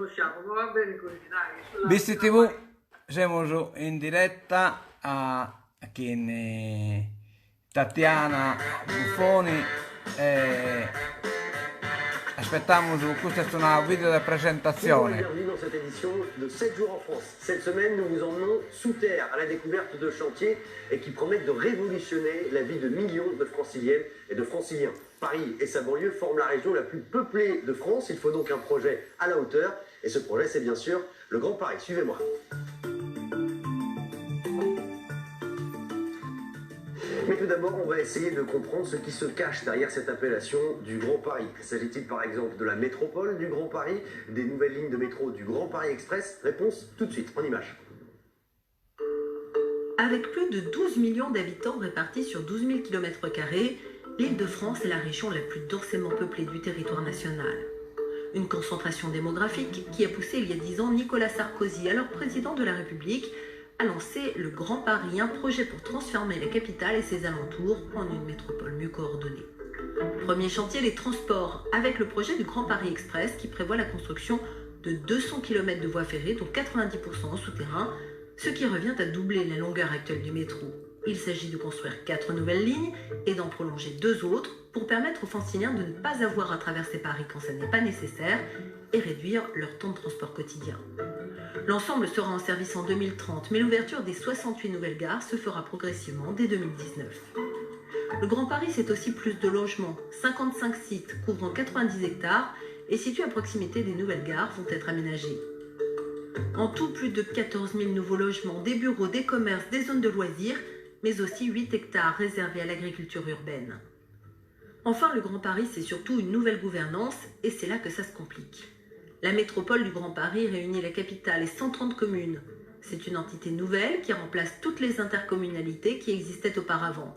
conosciamo, ma va bene così, dai. Visti TV, siamo in diretta con Tatiana Buffoni. Aspettiamo, questa è una video di presentazione. Bienvenue dans cette édition de 7 jours en France. Cette semaine, nous vous emmenons sous terre à la découverte de chantiers et qui promettent de révolutionner la vie de millions de franciliennes et de franciliens. Paris et sa banlieue forment la région la plus peuplée de France. Il faut donc un projet à la hauteur. Et ce projet, c'est bien sûr le Grand Paris. Suivez-moi. Mais tout d'abord, on va essayer de comprendre ce qui se cache derrière cette appellation du Grand Paris. S'agit-il par exemple de la métropole du Grand Paris, des nouvelles lignes de métro du Grand Paris Express? Réponse tout de suite, en image. Avec plus de 12 millions d'habitants répartis sur 12 000 km², l'Île-de-France est la région la plus densément peuplée du territoire national. Une concentration démographique qui a poussé il y a 10 ans Nicolas Sarkozy, alors président de la République, a lancé le Grand Paris, un projet pour transformer la capitale et ses alentours en une métropole mieux coordonnée. Premier chantier, les transports, avec le projet du Grand Paris Express qui prévoit la construction de 200 km de voies ferrées, dont 90% en souterrain, ce qui revient à doubler la longueur actuelle du métro. Il s'agit de construire 4 nouvelles lignes et d'en prolonger 2 autres pour permettre aux franciliens de ne pas avoir à traverser Paris quand ce n'est pas nécessaire et réduire leur temps de transport quotidien. L'ensemble sera en service en 2030, mais l'ouverture des 68 nouvelles gares se fera progressivement dès 2019. Le Grand Paris, c'est aussi plus de logements. 55 sites couvrant 90 hectares et situés à proximité des nouvelles gares vont être aménagés. En tout, plus de 14 000 nouveaux logements, des bureaux, des commerces, des zones de loisirs, mais aussi 8 hectares réservés à l'agriculture urbaine. Enfin, le Grand Paris, c'est surtout une nouvelle gouvernance, et c'est là que ça se complique. La métropole du Grand Paris réunit la capitale et 130 communes. C'est une entité nouvelle qui remplace toutes les intercommunalités qui existaient auparavant.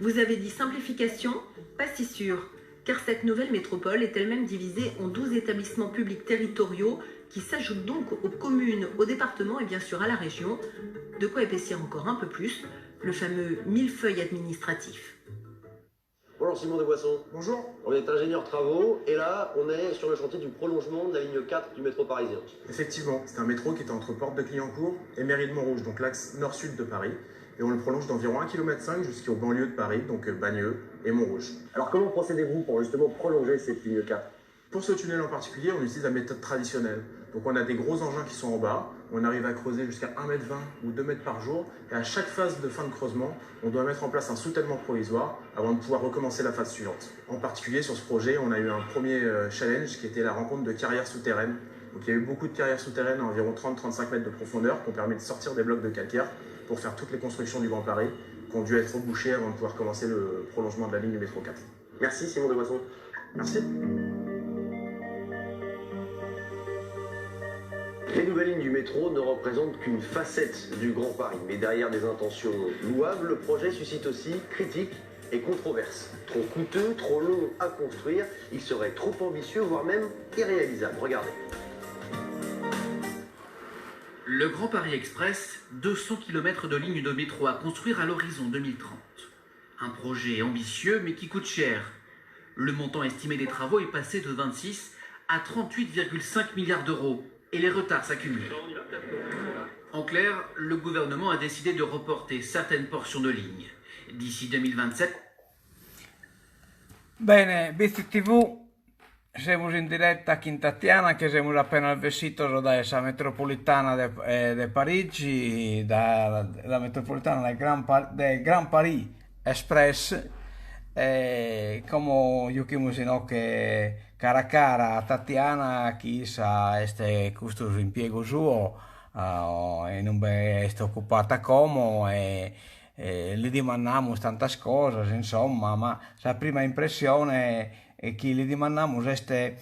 Vous avez dit simplification? Pas si sûr, car cette nouvelle métropole est elle-même divisée en 12 établissements publics territoriaux qui s'ajoutent donc aux communes, aux départements et bien sûr à la région, de quoi épaissir encore un peu plus le fameux millefeuille administratif. Bonjour Simon Desboissons. Bonjour. On est ingénieur travaux et là, on est sur le chantier du prolongement de la ligne 4 du métro parisien. Effectivement, c'est un métro qui était entre Porte de Clignancourt et Mairie de Montrouge, donc l'axe nord-sud de Paris. Et on le prolonge d'environ 1,5 km jusqu'aux banlieues de Paris, donc Bagneux et Montrouge. Alors comment procédez-vous pour justement prolonger cette ligne 4? Pour ce tunnel en particulier, on utilise la méthode traditionnelle. Donc on a des gros engins qui sont en bas, on arrive à creuser jusqu'à 1,20 m ou 2 m par jour, et à chaque phase de fin de creusement, on doit mettre en place un soutènement provisoire avant de pouvoir recommencer la phase suivante. En particulier sur ce projet, on a eu un premier challenge qui était la rencontre de carrières souterraines. Donc il y a eu beaucoup de carrières souterraines à environ 30-35 mètres de profondeur qui ont permis de sortir des blocs de calcaire pour faire toutes les constructions du Grand Paris qui ont dû être rebouchées avant de pouvoir commencer le prolongement de la ligne du métro 4. Merci Simon Desboissons. Merci. Les nouvelles lignes du métro ne représentent qu'une facette du Grand Paris, mais derrière des intentions louables, le projet suscite aussi critiques et controverses. Trop coûteux, trop long à construire, il serait trop ambitieux, voire même irréalisable. Regardez. Le Grand Paris Express, 200 km de lignes de métro à construire à l'horizon 2030. Un projet ambitieux mais qui coûte cher. Le montant estimé des travaux est passé de 26 à 38,5 milliards d'euros. Et les retards s'accumulent. En clair, le gouvernement a décidé de reporter certaines portions de lignes. D'ici 2027. Bene, visti TV, siamo in diretta con Tatiana che siamo appena al vestito da essa metropolitana di Parigi, la metropolitana del Grand Paris Express. Como yo sino que cara a cara a Tatiana chissà questo impiego suo e non è occupata come e le domandiamo tante cose insomma, ma la prima impressione è che le domandiamo che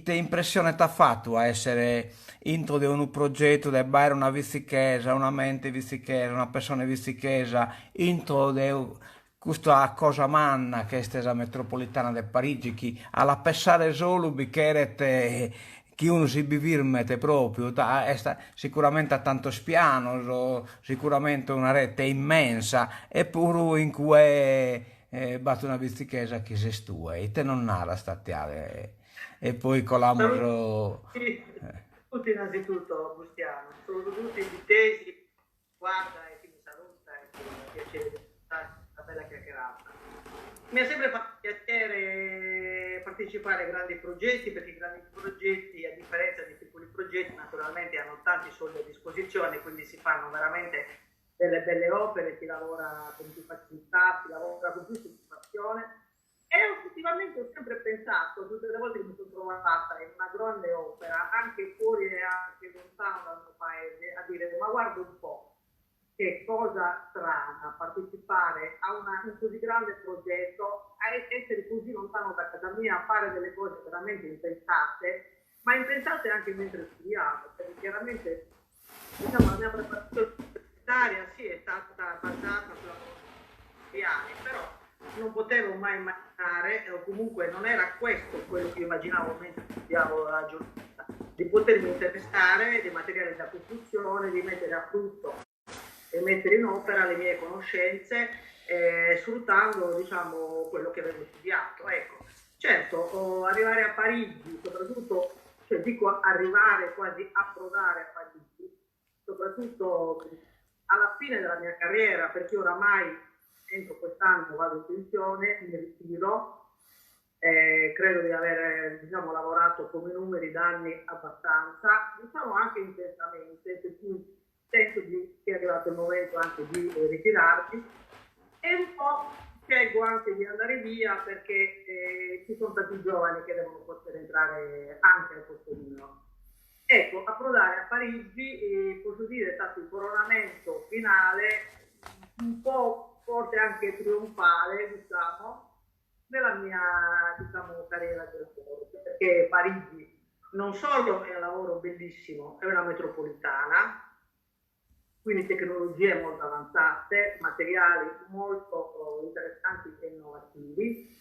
impressione ti ha fatto a essere intro di un progetto di avere una vizichesa, una mente vizichesa, una persona vizichesa intro di questa cosa manna che è stata metropolitana di Parigi, che alla pensare solo che uno si bivirmete proprio, sicuramente ha tanto spiano, sicuramente una rete immensa, eppure in cui batte una bicicletta che si stua, e te non nara statiale, e poi colamo Tutti innanzitutto, Bustiano, sono tutti vitesi, guarda e ti mi saluta e ti fa piacere di fare una bella chiacchierata. Mi ha sempre fatto piacere partecipare a grandi progetti, perché i grandi progetti, a differenza di piccoli progetti, naturalmente hanno tanti soldi a disposizione, quindi si fanno veramente delle belle opere, si lavora con più facilità, si lavora con più soddisfazione. E effettivamente ho sempre pensato, tutte le volte che mi sono trovata in una grande opera, anche fuori e anche lontano dal mio paese, a dire ma guarda un po', che cosa strana partecipare a un così grande progetto, a essere così lontano da casa mia, a fare delle cose veramente impensate, ma impensate anche mentre studiavo, perché chiaramente diciamo, la mia preparazione universitaria sì è stata basata sulla piani, però non potevo mai immaginare, o comunque non era questo quello che io immaginavo mentre studiavo la giornata, di potermi interessare dei materiali da costruzione, di mettere a frutto e mettere in opera le mie conoscenze, sfruttando diciamo quello che avevo studiato. Ecco, certo, arrivare a Parigi, soprattutto, cioè dico arrivare quasi approdare a Parigi, soprattutto alla fine della mia carriera, perché oramai entro quest'anno vado in pensione, mi ritiro, credo di aver diciamo, lavorato come numeri da anni abbastanza, diciamo anche intensamente, per cui sento che è arrivato il momento anche di ritirarmi e un po' scelgo anche di andare via perché ci sono tanti giovani che devono poter entrare anche al posto mio. Ecco, approdare a Parigi, posso dire, è stato il coronamento finale, un po' forse anche trionfale, diciamo, nella mia diciamo, carriera del lavoro, perché Parigi non solo è un lavoro bellissimo, è una metropolitana, quindi tecnologie molto avanzate, materiali molto interessanti e innovativi.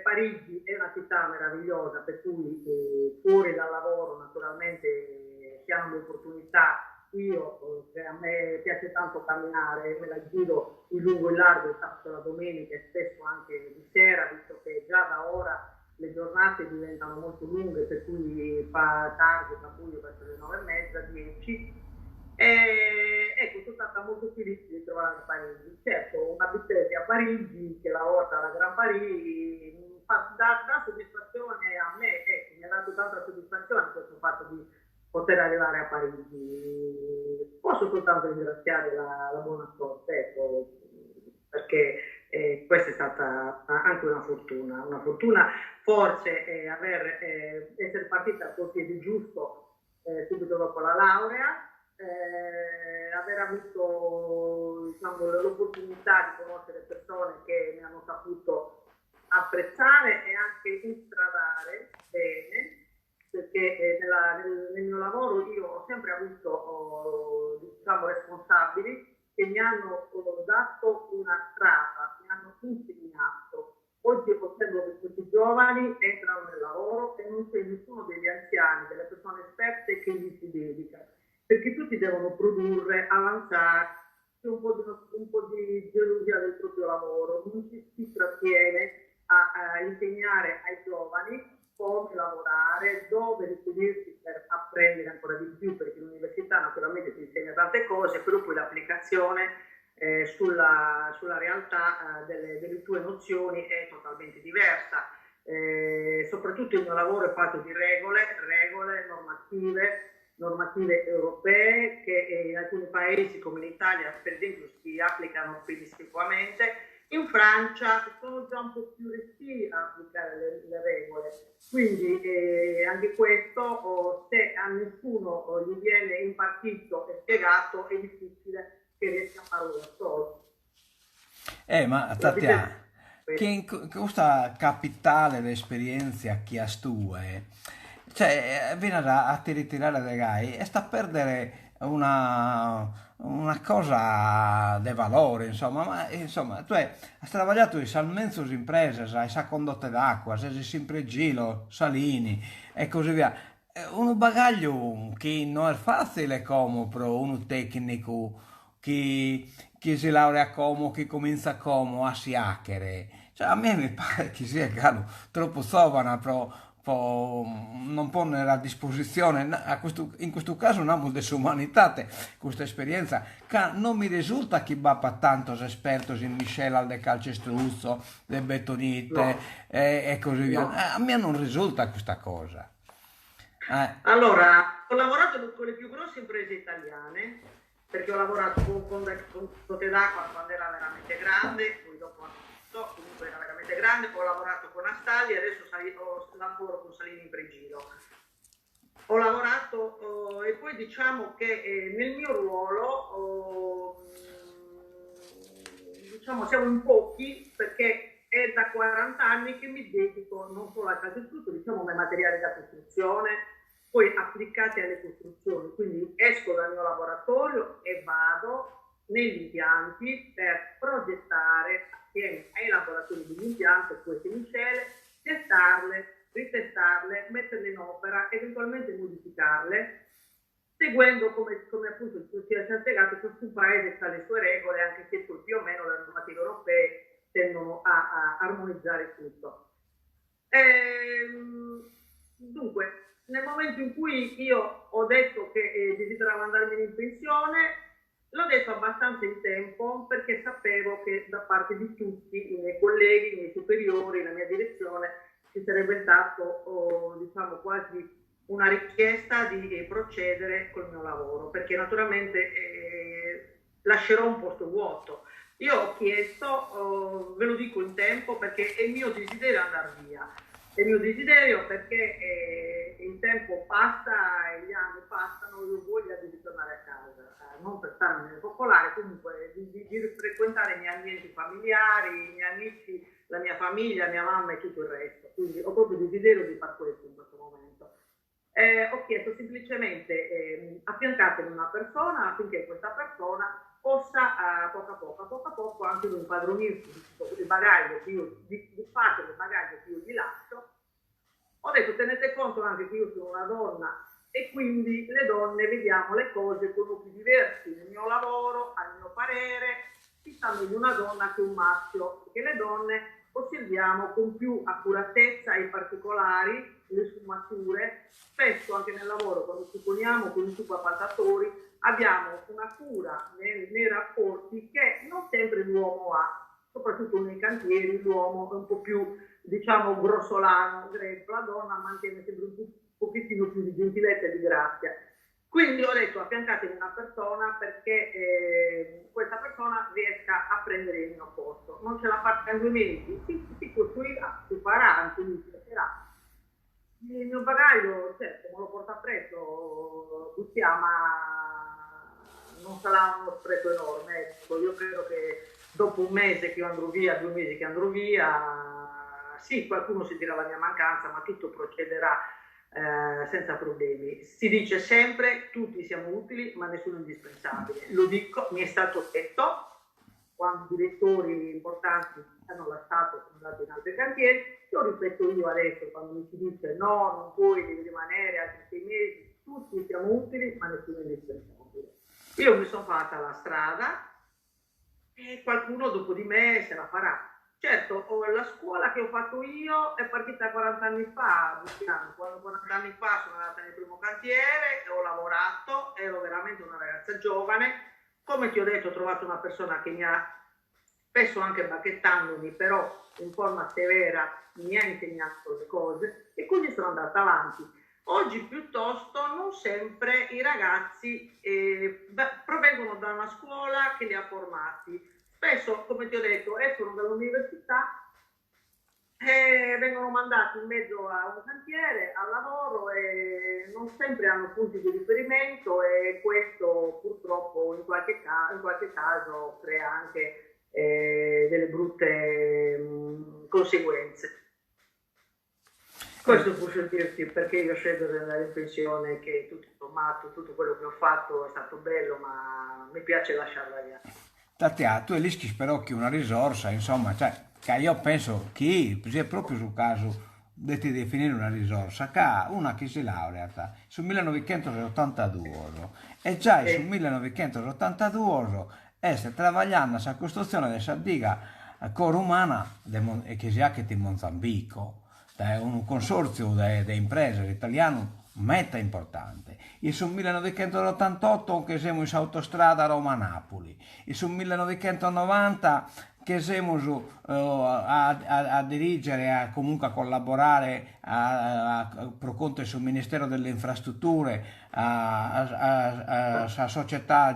Parigi è una città meravigliosa, per cui fuori dal lavoro naturalmente si hanno le opportunità. Io, che a me piace tanto camminare, me la giro in lungo e in largo il sabato e la domenica e spesso anche di sera, visto che già da ora le giornate diventano molto lunghe, per cui fa tardi, fa buio verso le 9:30, 10. Ecco, sono stata molto felice di trovare a Parigi. Certo, una biblioteca a Parigi che lavora alla Gran Parigi dà soddisfazione a me, ecco, mi ha dato tanta soddisfazione questo fatto di poter arrivare a Parigi. Posso soltanto ringraziare la buona sorte, ecco, perché questa è stata anche una fortuna forse essere partita col piede giusto subito dopo la laurea. Aver avuto diciamo, l'opportunità di conoscere persone che mi hanno saputo apprezzare e anche instradare bene, perché nel mio lavoro io ho sempre avuto diciamo, responsabili che mi hanno dato una strada, mi hanno insegnato. Oggi osservo che questi giovani entrano nel lavoro e non c'è nessuno degli anziani, delle persone esperte che gli si dedica, perché tutti devono produrre, avanzare, un po' di gelosia del proprio lavoro, non ci si trattiene a insegnare ai giovani come lavorare, dove riferirsi per apprendere ancora di più, perché l'università naturalmente ti insegna tante cose, però poi l'applicazione sulla realtà delle tue nozioni è totalmente diversa. Soprattutto il mio lavoro è fatto di regole normative europee che in alcuni paesi come l'Italia per esempio si applicano pedissequamente. In Francia sono già un po' più restii a applicare le regole, quindi anche questo se a nessuno gli viene impartito e spiegato è difficile che riesca a farlo da solo. Ma Tatiana, che in questa capitale l'esperienza che hai tu, cioè viene a ti ritirare dai gai e sta a perdere una cosa di valore, insomma, ma insomma, tu hai lavorato in immense imprese, hai sa condotte d'acqua, sei sempre Gilo, Salini e così via. Un bagaglio che non è facile come per un tecnico che si laurea come, che comincia come a si hackere. Cioè, a me mi pare che sia troppo giovane non pone a disposizione, in questo caso non di umanità, questa esperienza, che non mi risulta che va per tantos espertos in miscela del calcestruzzo, del betonite No, e così via. no. A me non risulta questa cosa. Allora, ho lavorato con le più grosse imprese italiane, perché ho lavorato con Cote d'Acqua quando era veramente grande, poi dopo comunque era veramente grande, ho lavorato con Astaldi e adesso lavoro con Salini in Pregilo. Ho lavorato e poi diciamo che nel mio ruolo diciamo siamo in pochi perché è da 40 anni che mi dedico non solo al calcestruzzo, diciamo ai materiali da costruzione, poi applicati alle costruzioni, quindi esco dal mio laboratorio e vado negli impianti per progettare assieme ai laboratori degli impianti queste miscele, testarle, ritestarle, metterle in opera, eventualmente modificarle, seguendo come appunto ci ha spiegato, ciascun paese ha le sue regole, anche se poi più o meno le normative europee tendono a armonizzare tutto. Dunque, nel momento in cui io ho detto che desideravo andarmene in pensione, l'ho detto abbastanza in tempo perché sapevo che da parte di tutti, i miei colleghi, i miei superiori, la mia direzione, ci sarebbe stato, diciamo, quasi una richiesta di procedere col mio lavoro, perché naturalmente lascerò un posto vuoto. Io ho chiesto, ve lo dico in tempo, perché è il mio desiderio andare via. È il mio desiderio perché il tempo passa e gli anni passano, io ho voglia di ritornare a casa, non per stare nel popolare, comunque di frequentare i miei ambienti familiari, i miei amici, la mia famiglia, mia mamma e tutto il resto. Quindi ho proprio desiderio di fare questo in questo momento. Ho chiesto semplicemente affiancatemi una persona affinché questa persona possa poco a poco anche impadronirsi il bagaglio che io di parte del bagaglio che io gli lascio. Ho detto tenete conto anche che io sono una donna e quindi le donne vediamo le cose con occhi diversi. Nel mio lavoro, al mio parere, si sta meglio una donna che un maschio, perché le donne osserviamo con più accuratezza i particolari, le sfumature, spesso anche nel lavoro quando ci poniamo con i subappaltatori abbiamo una cura nei rapporti che non sempre l'uomo ha, soprattutto nei cantieri l'uomo è un po' più, diciamo, grossolano, la donna mantiene sempre un pochettino più di gentilezza e di grazia. Quindi ho detto affiancatevi una persona perché questa persona riesca a prendere il mio posto. Non ce la faccia in 2 mesi, si costruirà, si farà, anzi lui crescerà. Il mio bagaglio, certo, me lo porta appresso, ma non sarà uno spreco enorme. Ecco, io credo che dopo 1 mese che io andrò via, 2 mesi che andrò via, sì, qualcuno sentirà la mia mancanza, ma tutto procederà senza problemi. Si dice sempre tutti siamo utili, ma nessuno è indispensabile. Lo dico, mi è stato detto quando direttori importanti hanno lasciato, sono andati in altri cantieri. Lo ripeto io adesso quando mi si dice no, non puoi, devi rimanere altri 6 mesi. Tutti siamo utili, ma nessuno è indispensabile. Io mi sono fatta la strada e qualcuno dopo di me se la farà. Certo, la scuola che ho fatto io è partita 40 anni fa, quando 40 anni fa sono andata nel primo cantiere, ho lavorato, ero veramente una ragazza giovane, come ti ho detto ho trovato una persona che mi ha, spesso anche bacchettandomi, però in forma severa, mi ha insegnato le cose e così sono andata avanti. Oggi piuttosto non sempre i ragazzi provengono da una scuola che li ha formati. Spesso, come ti ho detto, escono dall'università e vengono mandati in mezzo a un cantiere, al lavoro e non sempre hanno punti di riferimento e questo purtroppo in qualche caso crea anche delle brutte conseguenze. Questo può dirti perché io scelgo di andare in pensione, che tutto sommato, tutto quello che ho fatto è stato bello, ma mi piace lasciarla via. Tatiana, tu rischi però che una risorsa, insomma, cioè, che io penso che è proprio sul caso di definire una risorsa, che ha una che si laurea sul 1982 e già sul 1982 sta lavorando alla costruzione della diga corumana che si ha che in Mozambico. da un consorzio di imprese italiano molto importante. E sul 1988 che siamo in autostrada Roma-Napoli, e sul 1990 che siamo a dirigere, comunque a collaborare pro conto sul Ministero delle Infrastrutture, a società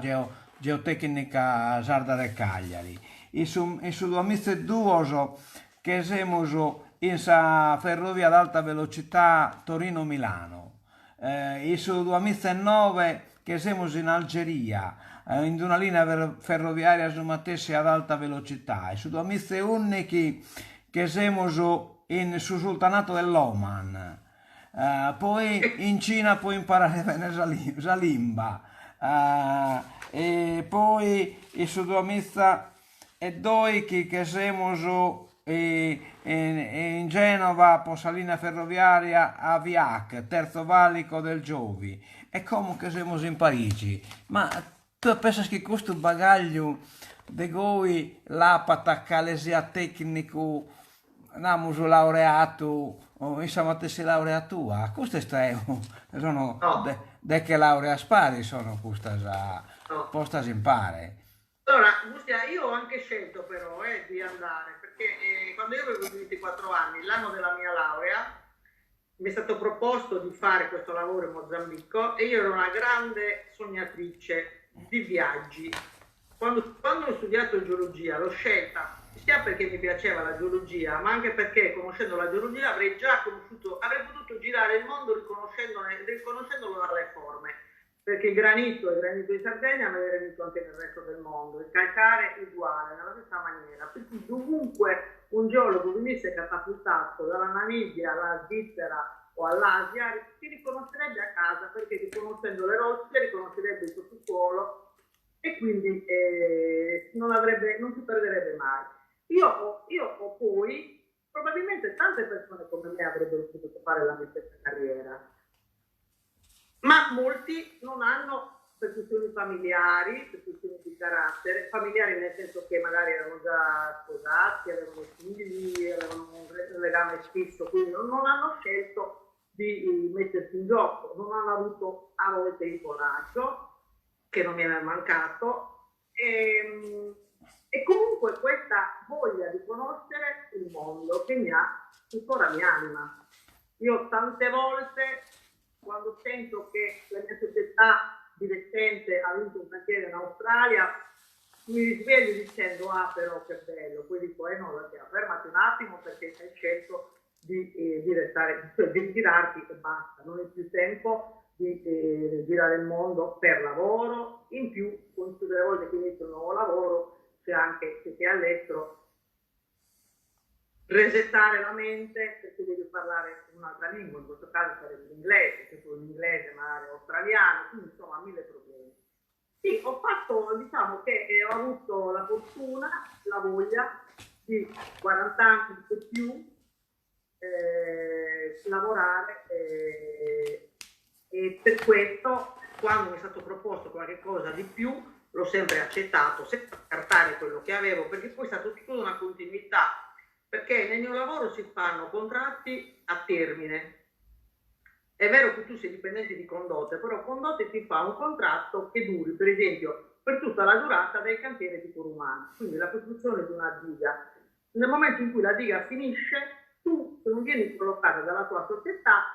geotecnica Sarda del Cagliari. E sul 2002 che siamo in ferrovia ad alta velocità Torino-Milano. E sul 2009 che siamo in Algeria, in una linea ferroviaria ad alta velocità, e sul 2011 che siamo sul Sultanato dell'Oman, poi in Cina puoi imparare Salimba, e poi sul 2012 che siamo in Genova, posa linea ferroviaria Aviac, terzo valico del Giovi, e comunque siamo in Parigi. Ma tu pensi che questo bagaglio di voi là per attaccare tecnico, andiamo laureato, insomma te sei laureato, questo sono che laurea spari, sono queste poste impare. Allora, Bustia, io ho anche scelto però di andare, perché quando io avevo 24 anni, l'anno della mia laurea, mi è stato proposto di fare questo lavoro in Mozambico e io ero una grande sognatrice di viaggi. Quando ho studiato geologia l'ho scelta sia perché mi piaceva la geologia, ma anche perché conoscendo la geologia avrei potuto girare il mondo riconoscendolo dalle forme. Perché il granito di Sardegna me l'era visto anche nel resto del mondo, il calcare uguale, nella stessa maniera, per cui dovunque un geologo venisse catapultato dalla Namibia alla Svizzera o all'Asia si riconoscerebbe a casa, perché riconoscendo le rocce riconoscerebbe il sottosuolo e quindi non si perderebbe mai. Io ho poi, probabilmente tante persone come me avrebbero potuto fare la mia stessa carriera, ma molti non hanno per questioni familiari, per questioni di carattere, familiari nel senso che magari erano già sposati, avevano figli, avevano un legame fisso, quindi non hanno scelto di mettersi in gioco, non hanno avuto a volte il coraggio, che non mi è mai mancato, e comunque questa voglia di conoscere il mondo che tuttora mi anima. Io tante volte, quando sento che la mia società divertente ha vinto un cantiere in Australia, mi risveglio dicendo però che bello, poi dico no, fermati un attimo perché hai scelto di girarti e basta, non hai più tempo di girare il mondo per lavoro, in più con tutte le volte che inizio un nuovo lavoro c'è anche, se sei all'estero, resettare la mente perché devi parlare un'altra lingua, in questo caso sarebbe l'inglese, se poi l'inglese magari australiano, quindi insomma 1000 problemi. Sì, ho fatto, diciamo che ho avuto la fortuna, la voglia di 40 anni e più lavorare e per questo quando mi è stato proposto qualche cosa di più l'ho sempre accettato, senza scartare quello che avevo, perché poi è stata tutta una continuità. Perché nel mio lavoro si fanno contratti a termine. È vero che tu sei dipendente di Condotte, però Condotte ti fa un contratto che duri, per esempio, per tutta la durata del cantiere di Curumano. Quindi la costruzione di una diga. Nel momento in cui la diga finisce, tu, se non vieni collocata dalla tua società,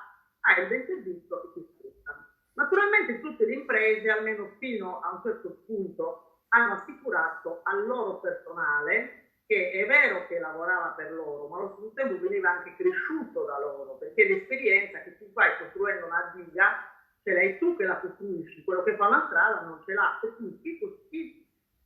hai il ben servizio e ti sfruttano. Naturalmente tutte le imprese, almeno fino a un certo punto, hanno assicurato al loro personale che è vero che lavorava per loro, ma allo stesso tempo veniva anche cresciuto da loro, perché l'esperienza che tu vai costruendo una diga, ce l'hai tu che la costruisci, quello che fa una strada non ce l'ha, per cui chi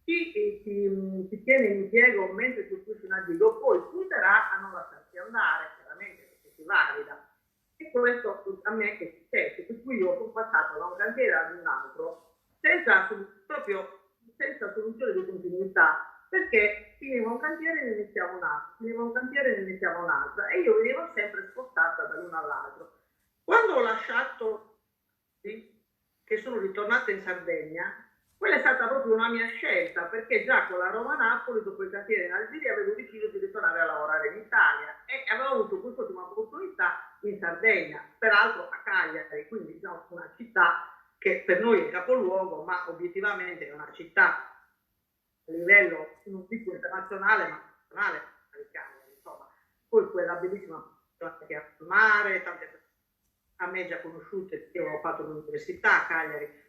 tiene in impiego mentre costruisci una diga, poi punterà a non lasciarsi andare, chiaramente, perché si valida. E questo a me è successo, per cui io sono passato da un cantiere ad un altro, senza soluzione di continuità, perché finiva un cantiere e ne iniziava un altro, finiva un cantiere e ne iniziava un altro, e io venivo sempre spostata dall'uno all'altro. Quando ho lasciato, che sono ritornata in Sardegna, quella è stata proprio una mia scelta, perché già con la Roma-Napoli, dopo il cantiere in Algeria, avevo deciso di ritornare a lavorare in Italia. e avevo avuto quest'ultima opportunità in Sardegna, peraltro a Cagliari, quindi diciamo una città che per noi è capoluogo, ma obiettivamente è una città a livello non dico internazionale, ma nazionale di Cagliari, insomma. Poi quella bellissima che ha il mare, tante persone a me già conosciute, io ho fatto l'università a Cagliari.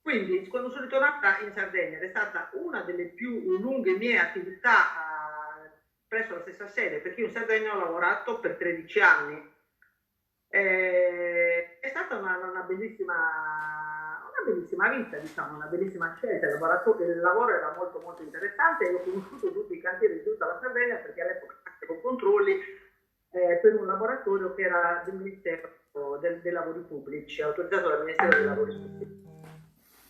Quindi quando sono ritornata in Sardegna ed è stata una delle più lunghe mie attività presso la stessa sede, perché io in Sardegna ho lavorato per 13 anni. È stata una bellissima vita, diciamo, una bellissima scelta. Il lavoro era molto molto interessante e ho conosciuto tutti i cantieri di tutta la Sardegna perché all'epoca facevo controlli per un laboratorio che era del Ministero dei Lavori Pubblici, autorizzato dal Ministero dei Lavori Pubblici.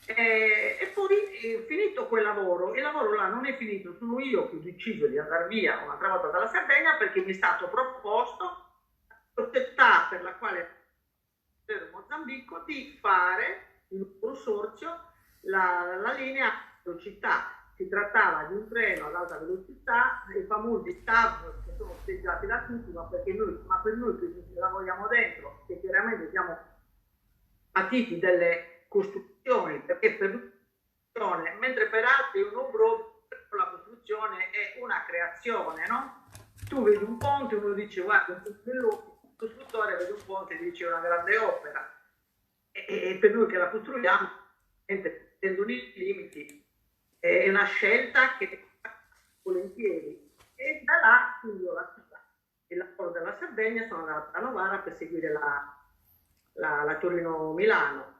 E poi finito quel lavoro, il lavoro là non è finito, sono io che ho deciso di andare via un'altra volta dalla Sardegna perché mi è stato proposto la società per la quale ero in Mozambico di fare in un consorzio la linea a velocità. Si trattava di un treno ad alta velocità, i famosi TAV che sono osteggiati da tutti, ma per noi che ci lavoriamo dentro, che chiaramente siamo patiti delle costruzioni, perché per costruzione, mentre per altri un obbrobrio, la costruzione è una creazione, no? Tu vedi un ponte, uno dice guarda, il costruttore vede un ponte e dice una grande opera, e per noi che la costruiamo, tendono i limiti, è una scelta che volentieri, e da là quindi ho lasciato il lavoro della Sardegna, sono andata a Novara per seguire la Torino-Milano.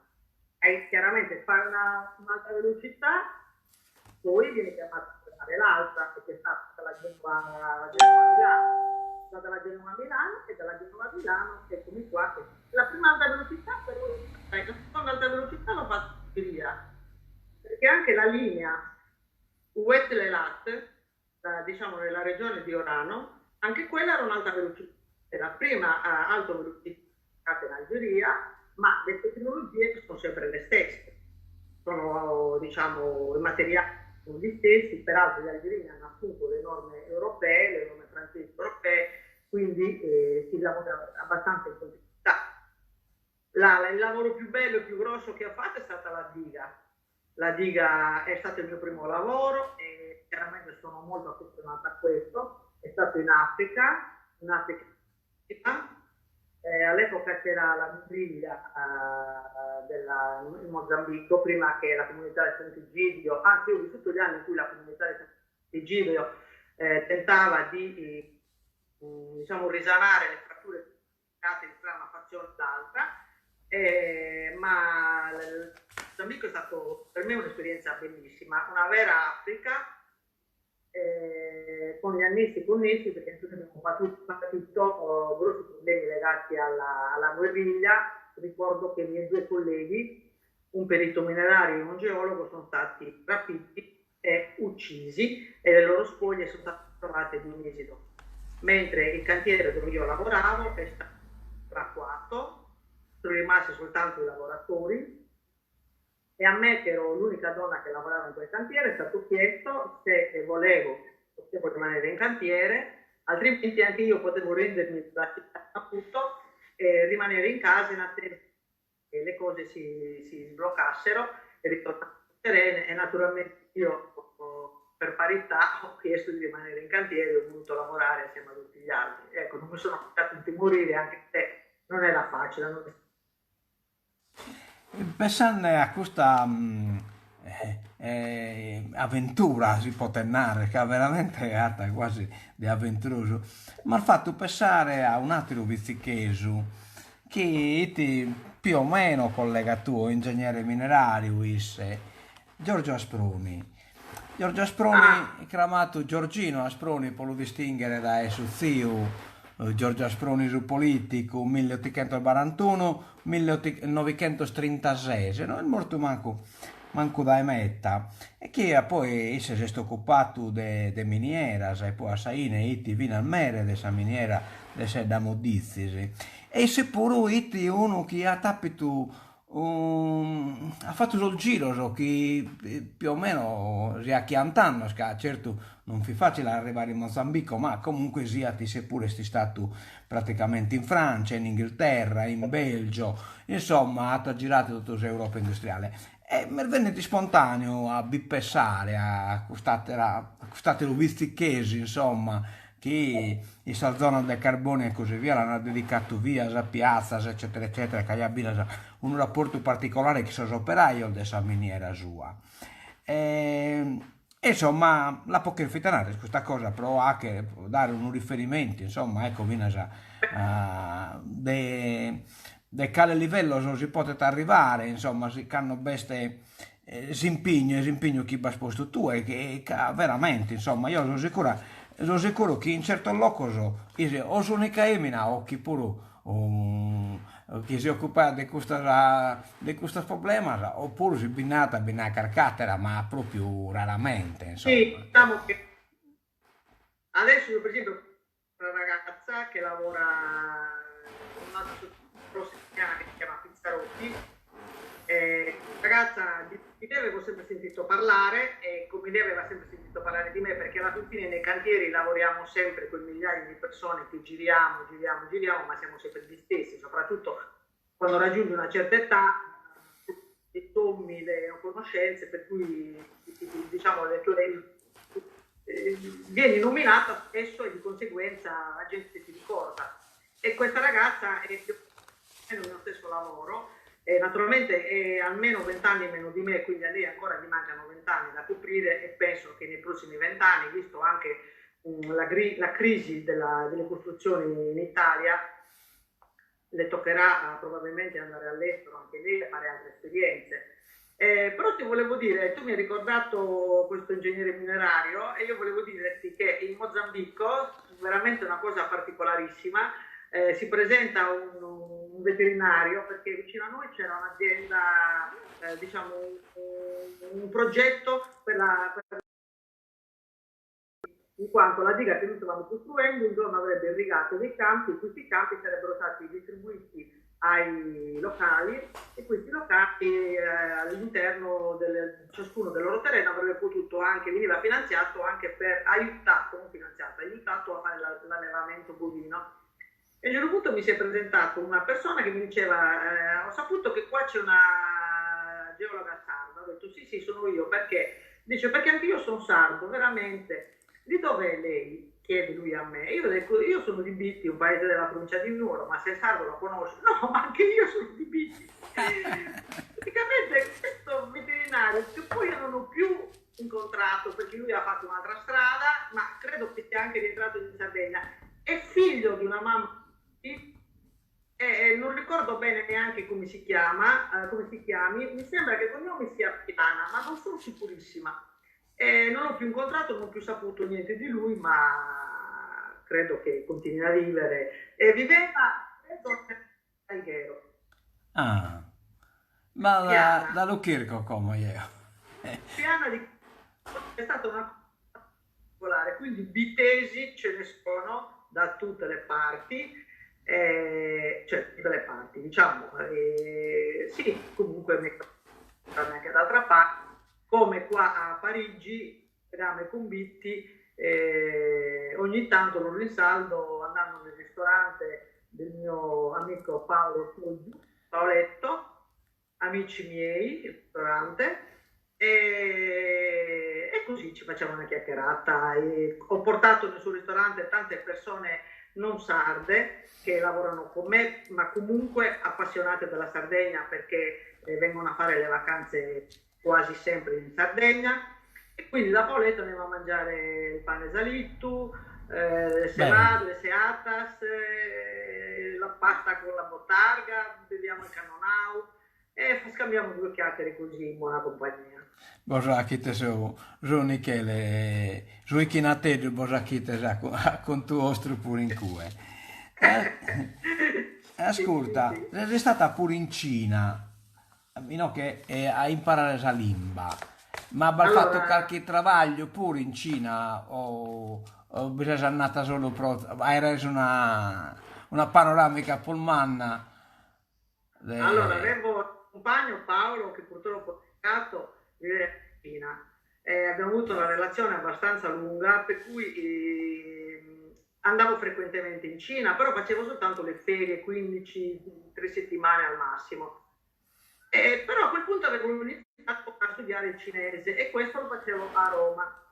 E chiaramente fare un'alta velocità, poi viene chiamata a fare l'alta, perché è stata la Genova-Milano, è stata la Genova-Milano e dalla Genova-Milano eccomi qua. La prima alta velocità però, la seconda alta velocità l'ho fatta via, perché anche la linea Oued-le-Lat, diciamo nella regione di Orano, anche quella era un'alta velocità, è la prima alta velocità in Algeria, ma le tecnologie sono sempre le stesse, sono diciamo i materiali sono gli stessi, peraltro gli algerini hanno appunto le norme europee, le norme francesi europee, quindi si lavora abbastanza in continuità. Il lavoro più bello e più grosso che ho fatto è stata la diga. La diga è stato il mio primo lavoro e chiaramente sono molto affezionata a questo. È stato in Africa, all'epoca c'era la guerriglia in Mozambico, prima che la comunità di Sant'Egidio, anzi io ho vissuto gli anni in cui la comunità di Sant'Egidio tentava di diciamo, risanare le fratture create tra una fazione e l'altra. Ma Mozambico è stato per me un'esperienza bellissima, una vera Africa con gli annessi connessi, perché noi abbiamo patito grossi problemi legati alla guerriglia. Ricordo che i miei due colleghi, un perito minerario e un geologo, sono stati rapiti e uccisi e le loro spoglie sono state trovate 2 mesi dopo, mentre il cantiere dove io lavoravo è stato evacuato. Sono rimasti soltanto i lavoratori e a me, che ero l'unica donna che lavorava in quel cantiere, è stato chiesto se potevo rimanere in cantiere, altrimenti anche io potevo rendermi la città appunto e rimanere in casa in attesa che le cose si sbloccassero e ritornassero serene. E naturalmente io per parità ho chiesto di rimanere in cantiere e ho voluto lavorare assieme a tutti gli altri. Ecco, non mi sono fatto intimorire, anche se non era facile. Pensando a questa avventura, si può narrare, che veramente è stata quasi di avventuroso, ma il fatto pensare a un altro vizzichesu che è più o meno collega tuo, ingegnere minerario, Giorgio Asproni. Giorgio Asproni, chiamato Giorgino Asproni, può lo distinguere da suo zio, Giorgio Asproni su politico 1841-1936, non è morto manco da emetta, e che poi si è occupato de minieras e poi a Saine iti vino al mere de esa miniera de Sedda Modizzi, e seppure iti uno che ha tapito ha fatto il giro, so, che più o meno si a anni, certo non fu facile arrivare in Mozambico, ma comunque sia ti sei pure sti stato praticamente in Francia, in Inghilterra, in Belgio, insomma, ha girato tutta l'Europa industriale. E mi venne di spontaneo a bippessare, a costate visti chesi, insomma, che in sta zona del carbone e così via l'hanno dedicato via a piazza, eccetera, eccetera, che abbia un rapporto particolare che sono operaio dessa miniera sua. E, insomma, la poca fitanare questa cosa, però anche dare un riferimento, insomma, ecco, viene già de quale livello non si potete arrivare, insomma, si hanno beste si impegno chi va sposto tu e che veramente, insomma, io sono sicuro che in certo loco o sono unica emina o chi pure chi si occupa di questo problema oppure si binata a carcatera ma proprio raramente, Sì, insomma. diciamo che adesso io per esempio ho una ragazza che lavora in una prossima che si chiama Pizzarotti. Ragazza di me avevo sempre sentito parlare e come lei aveva sempre sentito parlare di me perché alla fine nei cantieri lavoriamo sempre con migliaia di persone che giriamo, giriamo, giriamo, ma siamo sempre gli stessi, soprattutto quando raggiungi una certa età, ti sommi le conoscenze, per cui diciamo le tue vieni nominata spesso e di conseguenza la gente ti ricorda. E questa ragazza è nello stesso lavoro, naturalmente è almeno 20 anni meno di me, quindi a lei ancora gli mancano 20 anni da coprire e penso che nei prossimi 20 anni, visto anche la crisi delle costruzioni in Italia, le toccherà probabilmente andare all'estero anche lei a fare altre esperienze. Però ti volevo dire, tu mi hai ricordato questo ingegnere minerario e io volevo dirti che in Mozambico, veramente una cosa particolarissima, si presenta un veterinario perché vicino a noi c'era un'azienda, diciamo un progetto in quanto la diga che noi stavamo costruendo un giorno avrebbe irrigato dei campi e questi campi sarebbero stati distribuiti ai locali e questi locali all'interno ciascuno del loro terreno avrebbe potuto anche, veniva finanziato anche per aiutato, non finanziato, aiutato a fare l'allevamento bovino. E a un certo punto mi si è presentato una persona che mi diceva ho saputo che qua c'è una geologa sarda, ho detto sì sono io, perché? Dice perché anche io sono sardo, veramente. Di dove è lei? Chiede lui a me. Io dico, io sono di Bitti, un paese della provincia di Nuoro, ma se è sardo lo conosci? No, ma anche io sono di Bitti. Praticamente questo veterinario, che poi io non ho più incontrato perché lui ha fatto un'altra strada, ma credo che sia anche rientrato in Sardegna, è figlio di una mamma, non ricordo bene neanche come si chiami, mi sembra che il cognome sia Piana, ma non sono sicurissima. Non l'ho più incontrato, non ho più saputo niente di lui, ma credo che continui a vivere. Viveva a Alghero. Ah, ma Piana. dallo Kirko come io. Piana è stata una cosa particolare, quindi bitesi ce ne sono da tutte le parti, cioè tutte le parti, diciamo, sì, comunque anche d'altra parte. Come qua a Parigi, Rame con Bitti, ogni tanto lo risaldo andando nel ristorante del mio amico Paoletto, amici miei, il ristorante, e così ci facciamo una chiacchierata. Ho portato nel suo ristorante tante persone non sarde che lavorano con me, ma comunque appassionate della Sardegna perché vengono a fare le vacanze quasi sempre in Sardegna e quindi da Paoletto andiamo a mangiare il pane salitto, le semade, le seatas, la pasta con la bottarga, beviamo il cannonau e scambiamo due chiacchiere così in buona compagnia. Bosakite su Michele, su Ichinate Bosakite con tuo ostro pure in cue. Ascolta, Sì. sei stata pure in Cina, no, che a imparare la lingua, ma hai fatto Allora, qualche travaglio pure in Cina o bisogna andata solo hai reso una panoramica polmanna? allora, de- avevo compagno Paolo, che purtroppo è peccato, vive in Cina. Abbiamo avuto una relazione abbastanza lunga, per cui andavo frequentemente in Cina, però facevo soltanto le ferie, 15, 3 settimane al massimo. Però a quel punto avevo iniziato a studiare il cinese e questo lo facevo a Roma.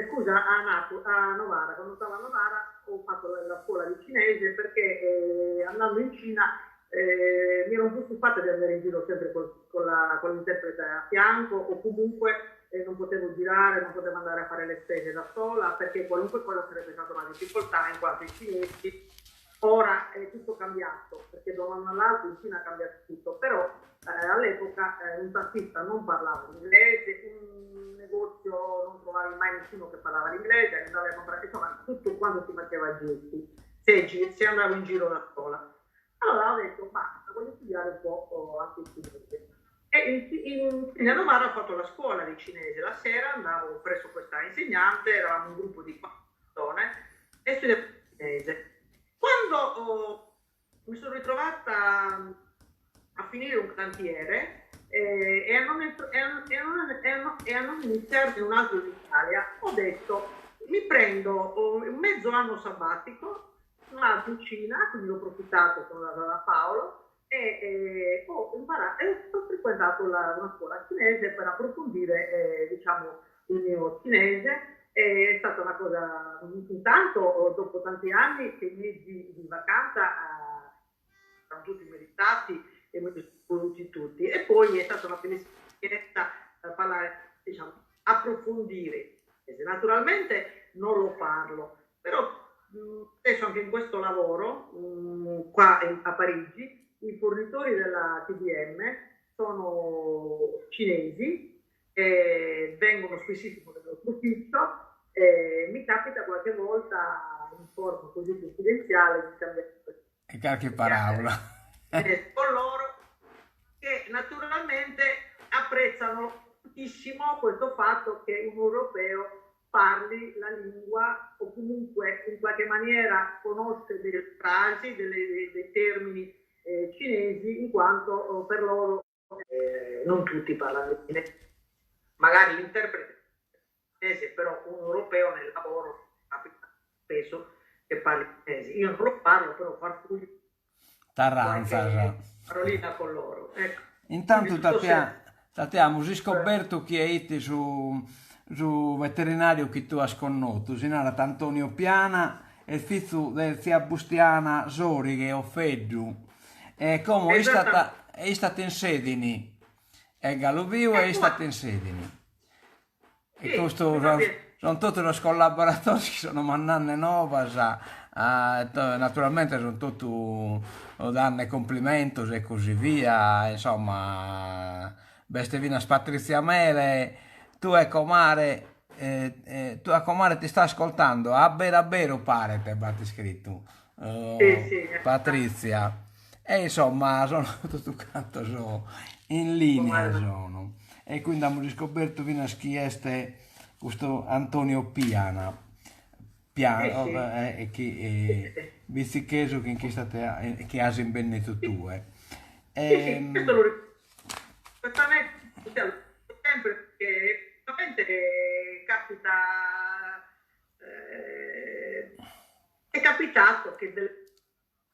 Scusa, a Novara. Quando stavo a Novara ho fatto la scuola di cinese perché andando in Cina mi ero un po' stufata di andare in giro sempre con l'interprete a fianco o comunque non potevo girare, non potevo andare a fare le spese da sola perché qualunque cosa sarebbe stata una difficoltà in quanto i cinesi ora è tutto cambiato perché da un anno all'altro in Cina cambia tutto, però all'epoca un tassista non parlava inglese, un negozio non trovavi mai nessuno che parlava l'inglese, andavi a comprare, insomma tutto quando si faceva a gesti, se andavo in giro da sola. Allora ho detto, basta, voglio studiare un po' anche il cinese. E a Novara ho fatto la scuola di cinese, la sera andavo presso questa insegnante, eravamo un gruppo di 4 persone e studiavo il cinese. Quando mi sono ritrovata a finire un cantiere e a non iniziare in un altro in Italia, ho detto mi prendo un mezzo anno sabbatico, un altro in Cina, quindi ho approfittato, sono andata da Paolo e ho imparato e ho frequentato una scuola cinese per approfondire diciamo il mio cinese. È stata una cosa, intanto dopo tanti anni che i mesi di vacanza sono tutti meritati e me li sono voluti tutti e poi è stata una bellissima esperienza parlare, diciamo, approfondire. Naturalmente non lo parlo, però adesso anche in questo lavoro qua a Parigi i fornitori della TDM sono cinesi, vengono spessissimo nel nostro ufficio. Mi capita qualche volta in forma così confidenziale di scambiare E qualche parola. con loro che naturalmente apprezzano tantissimo questo fatto che un europeo parli la lingua o comunque in qualche maniera conosce delle frasi, dei termini cinesi, in quanto per loro non tutti parlano cinese. Magari l'interprete cinese, però un europeo nel lavoro capita spesso che parli cinese. Io non lo parlo, però farfugli Tarranza. parolina con loro. Ecco. Intanto Tatiana, ho scoperto che hai su veterinario che tu hai sconosciuto, si chiama Antonio Piana, e il figlio del zia Bustiana Zori che ho feggio. E come è stata in Sedini, è Galovio e è stata in Sedini. E questo sono tutti i collaboratori che sono mandando nuove, naturalmente sono tutti danno complimenti e così via, insomma, Bestevina Patrizia Mele, tu e comare, ti sta ascoltando, a Berabero pare te batti scritto, sì. Patrizia, e insomma sono tutto canto in linea sono, e quindi abbiamo scoperto fino a chi è questo Antonio Piana. Che Vizzicheso che che hai in Benetto tu. Sì, questo lo ricordo sempre perché veramente capita, è capitato che delle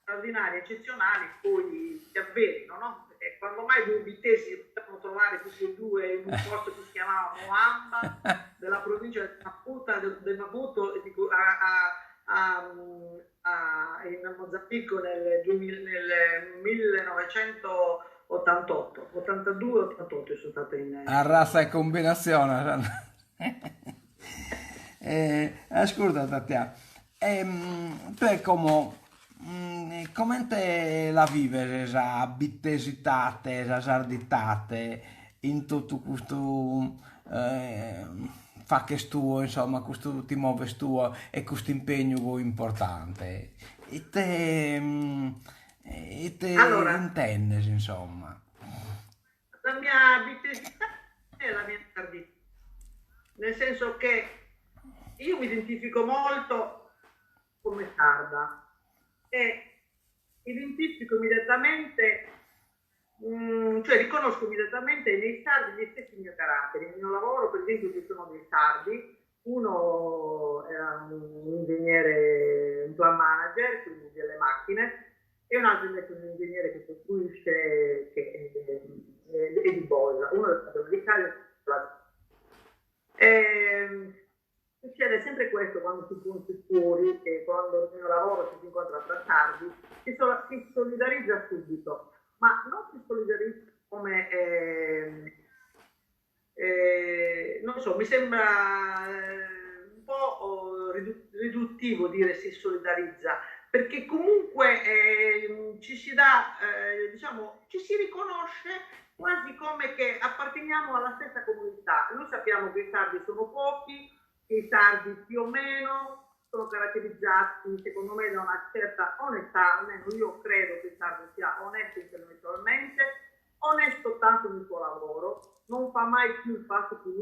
straordinarie, eccezionali poi si avverino, no? Perché quando mai due vitesi potevano trovare tutti e due in un posto che si chiamava Moamba, della provincia del Maputo, in Mozambico nel 1988, 82-88 sono stata in... A razza e combinazione. Ascolta Tatiana, tu come te la vive questa bittesitate, questa sarditate in tutto questo fa che tuo, insomma, questo ti muoves tuo e questo impegno importante e te Allora, intendes, insomma. La mia bittesità è la mia sardità, nel senso che io mi identifico molto come sarda e identifico immediatamente cioè riconosco immediatamente nei sardi gli stessi miei caratteri. Nel mio lavoro, per esempio, ci sono dei sardi, uno era un ingegnere, un plant manager, quindi delle macchine, e un altro invece un ingegnere che costruisce, che è di Bosa, uno è stato americano. Succede sempre questo quando si punti fuori, e quando nel mio lavoro si incontra tra sardi, si solidarizza subito, ma non si solidarizza come, non so, mi sembra un po' riduttivo dire si solidarizza, perché comunque ci si dà, diciamo, ci si riconosce quasi come che apparteniamo alla stessa comunità. Noi sappiamo che i sardi sono pochi, che i sardi più o meno sono caratterizzati, secondo me, da una certa onestà, almeno io credo che il sardo sia onesto intellettualmente, onesto tanto nel suo lavoro, non fa mai più il passo più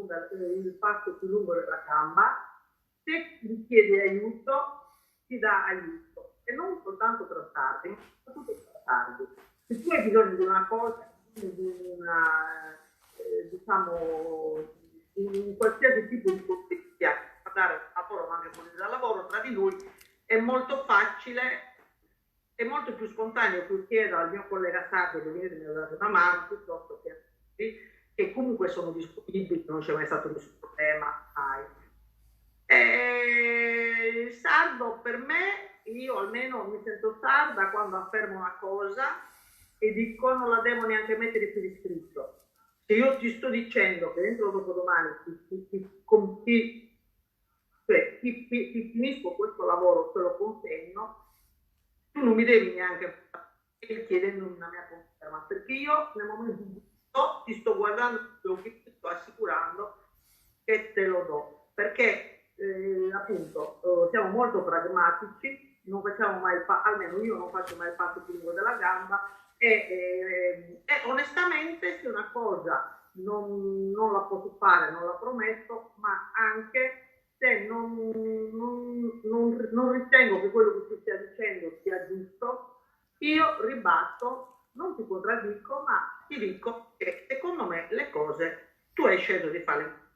lungo della gamba, se gli chiede aiuto, ti dà aiuto, e non soltanto tra sardi, ma soprattutto tra sardi. Se tu hai bisogno di una cosa, di una, diciamo, in qualsiasi tipo di cortesia, andare a lavoro ma anche fuori dal lavoro, tra di noi, è molto facile, è molto più spontaneo che chiedo al mio collega sardo di venire a dare una mano, piuttosto che comunque sono disponibili, non c'è mai stato nessun problema. Il sardo per me, io almeno mi sento sarda quando affermo una cosa e dico non la devo neanche mettere più di scritto. Se io ti sto dicendo che dentro dopodomani ti finisco questo lavoro, te lo consegno, tu non mi devi neanche chiedendo una mia conferma, perché io nel momento in cui ti sto guardando, ti sto assicurando che te lo do, perché appunto siamo molto pragmatici, non facciamo mai almeno io non faccio mai il passo più lungo della gamba, e onestamente se una cosa non la posso fare, non la prometto, ma anche se non ritengo che quello che ti stia dicendo sia giusto, io ribatto, non ti contraddico, ma ti dico che secondo me le cose tu hai scelto di fare,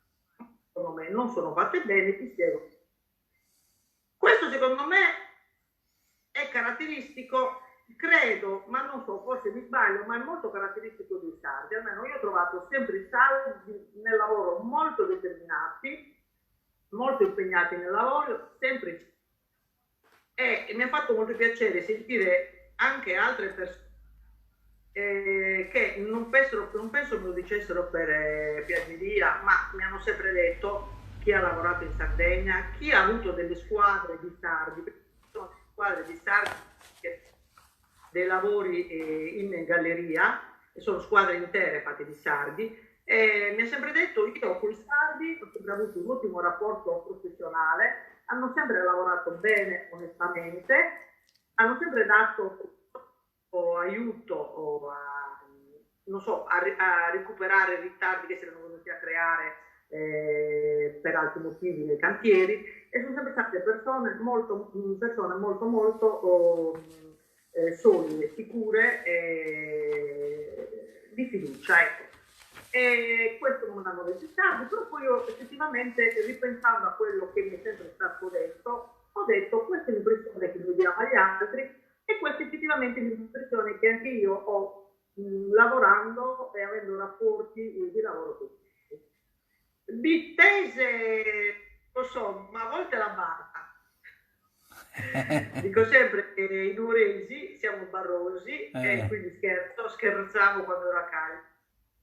secondo me non sono fatte bene, ti spiego. Questo secondo me è caratteristico, credo, ma non so, forse mi sbaglio, ma è molto caratteristico dei sardi. Almeno io ho trovato sempre i sardi nel lavoro molto determinati, molto impegnati nel lavoro, sempre. E mi ha fatto molto piacere sentire anche altre persone che non penso me lo dicessero per piaggeria, ma mi hanno sempre detto, chi ha lavorato in Sardegna, chi ha avuto delle squadre di sardi, perché sono squadre di sardi dei lavori in galleria, e sono squadre intere fatte di sardi, mi ha sempre detto, io con i sardi ho sempre avuto un ottimo rapporto professionale, hanno sempre lavorato bene, onestamente, hanno sempre dato aiuto non so, a recuperare ritardi che si erano venuti a creare per altri motivi nei cantieri, e sono sempre state persone molto solide, sicure, di fiducia, ecco. E questo non hanno detto i sardi, però poi io effettivamente, ripensando a quello che mi è sempre stato detto, ho detto questa è l'impressione che noi diamo agli altri, e questa è effettivamente l'impressione che anche io ho lavorando e avendo rapporti di lavoro con tutti. Bittese, lo so, ma a volte la barba. Dico sempre che i nuoresi siamo barrosi, e quindi scherzavo quando ero a Cagliari,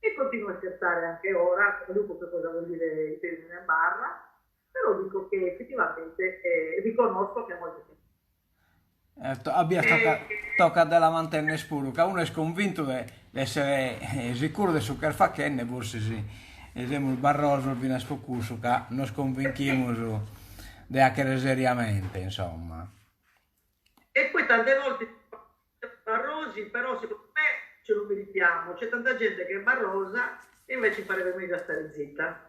e continuo a scherzare anche ora, capisco che cosa vuol dire il termine barra, però dico che effettivamente riconosco che è molto semplice. Abbia tocca della mantenere spuro, che uno è convinto di essere sicuro di su che fa che ne forse sì. Esempio il barroso viene a sfocuso che non sconvinchiamo di essere seriamente, insomma. E poi tante volte barrosi, però secondo me ce lo meritiamo, c'è tanta gente che è barrosa e invece farebbe meglio a stare zitta.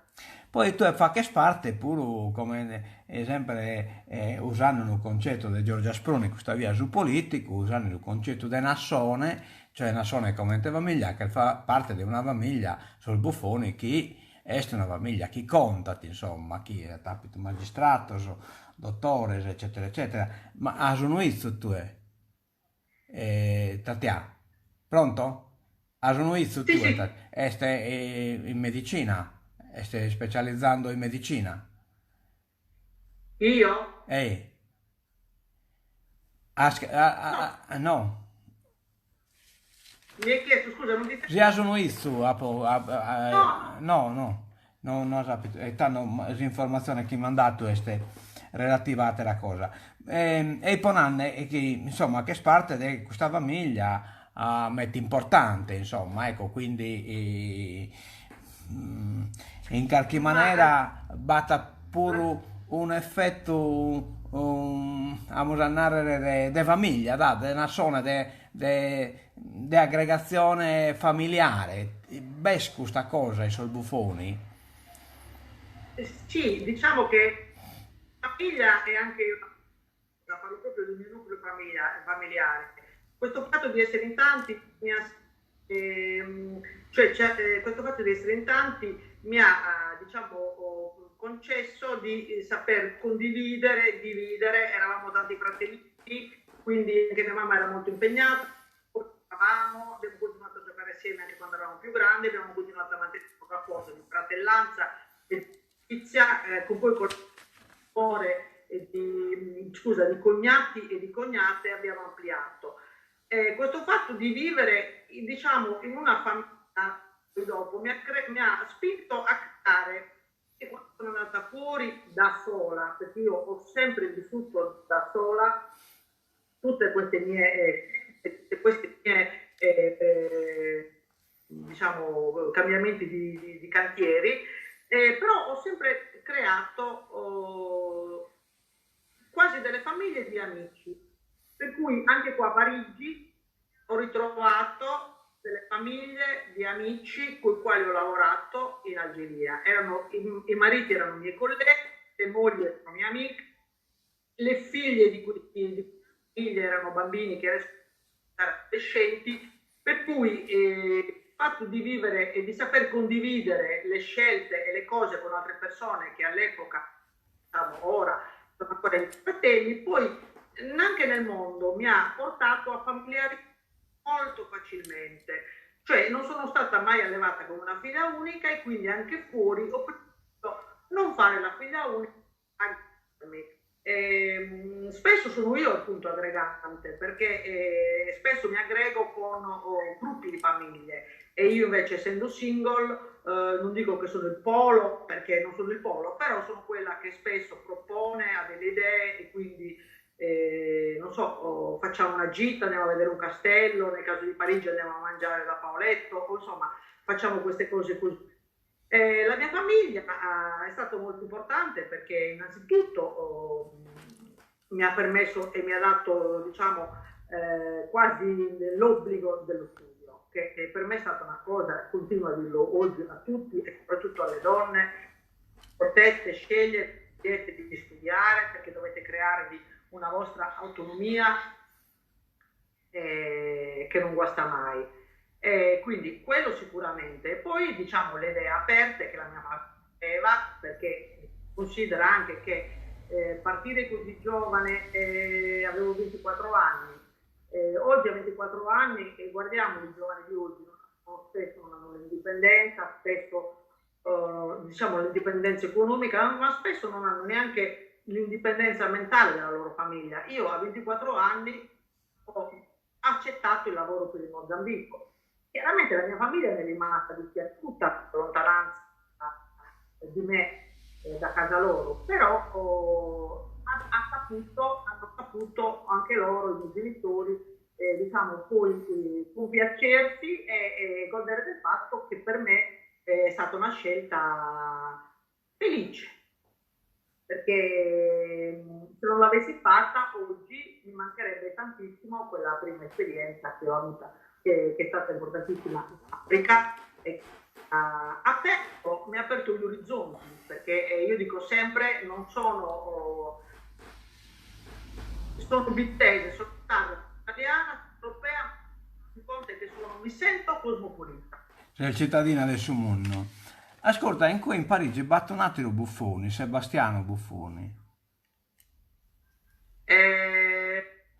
Poi tu fa che parte pure, come sempre usando il concetto di Giorgia Sproni, questa via su politico, usando il concetto di nazione, cioè una persona come una famiglia che fa parte di una famiglia, sono buffoni, chi è una famiglia, chi conta, insomma, chi è tapito magistrato, dottore, eccetera, eccetera, ma a sono izzo tu Tatiana, pronto? A sono izzo Sì, tu sì, este in medicina, este specializzando in medicina, io? ehi, No, no. mi hai chiesto, scusa, non ti sento? Già sono izzo, No, no, no, no, non sapete, e tanto l'informazione che mi hanno dato è relativa a quella cosa. E Ponanne, che insomma, che parte di questa famiglia mette importante, insomma, ecco, quindi mm, in qualche ma maniera batta pure un effetto, vamos a narrare, di famiglia, da, di una zona di aggregazione familiare. Besco sta cosa, i buffoni. sì, diciamo che famiglia è anche, la parlo proprio del mio nucleo familiare. Questo fatto di essere in tanti mi ha, questo fatto di essere in tanti mi ha, diciamo, concesso di saper condividere, dividere, eravamo tanti fratelli, quindi anche mia mamma era molto impegnata, giocavamo, abbiamo continuato a giocare assieme anche quando eravamo più grandi, abbiamo continuato a mantenere un rapporto di fratellanza e amicizia, con poi con l'amore di cognati e di cognate abbiamo ampliato. Questo fatto di vivere, diciamo, in una famiglia dopo mi ha spinto a creare, e quando sono andata fuori da sola, perché io ho sempre vissuto da sola tutte queste mie diciamo, cambiamenti di cantieri, però ho sempre creato quasi delle famiglie di amici, per cui anche qua a Parigi ho ritrovato delle famiglie di amici con i quali ho lavorato in Algeria. I mariti erano miei colleghi, le mogli erano mie amiche, le figlie di queste figlie erano bambini che adesso sono adolescenti, per cui il fatto di vivere e di saper condividere le scelte e le cose con altre persone che all'epoca, diciamo, ora sono ancora i fratelli, poi anche nel mondo mi ha portato a familiarizzare molto facilmente, cioè non sono stata mai allevata come una figlia unica e quindi anche fuori ho preferito non fare la figlia unica anche per me. Spesso sono io il punto aggregante perché spesso mi aggrego con gruppi di famiglie e io invece essendo single non dico che sono il polo perché non sono il polo, però sono quella che spesso propone, ha delle idee e quindi non so, facciamo una gita, andiamo a vedere un castello, nel caso di Parigi andiamo a mangiare da Paoletto, o insomma facciamo queste cose così. La mia famiglia è stato molto importante perché innanzitutto mi ha permesso e mi ha dato, diciamo, quasi l'obbligo dello studio, che per me è stata una cosa, continuo a dirlo oggi a tutti e soprattutto alle donne, potete scegliere di studiare perché dovete crearvi una vostra autonomia che non guasta mai. Quindi quello sicuramente. E poi diciamo le idee aperte che la mia mamma aveva, perché considera anche che partire così giovane, avevo 24 anni, oggi a 24 anni e guardiamo i giovani di oggi, spesso non hanno l'indipendenza, spesso diciamo l'indipendenza economica, ma spesso non hanno neanche l'indipendenza mentale della loro famiglia. Io a 24 anni ho accettato il lavoro per il Mozambico. Chiaramente la mia famiglia è rimasta tutta lontananza di me da casa loro, però hanno saputo anche loro, i miei genitori, diciamo, poi compiacersi e godere del fatto che per me è stata una scelta felice, perché se non l'avessi fatta oggi mi mancherebbe tantissimo quella prima esperienza che ho avuto, che è stata importantissima in Africa e mi ha aperto gli orizzonti, perché io dico sempre non sono bittese, sono italiana, europea, notte che sono, mi sento cosmopolita. Sei cittadina del suo mondo. Ascolta, in Parigi battonatelo Buffoni, Sebastiano Buffoni.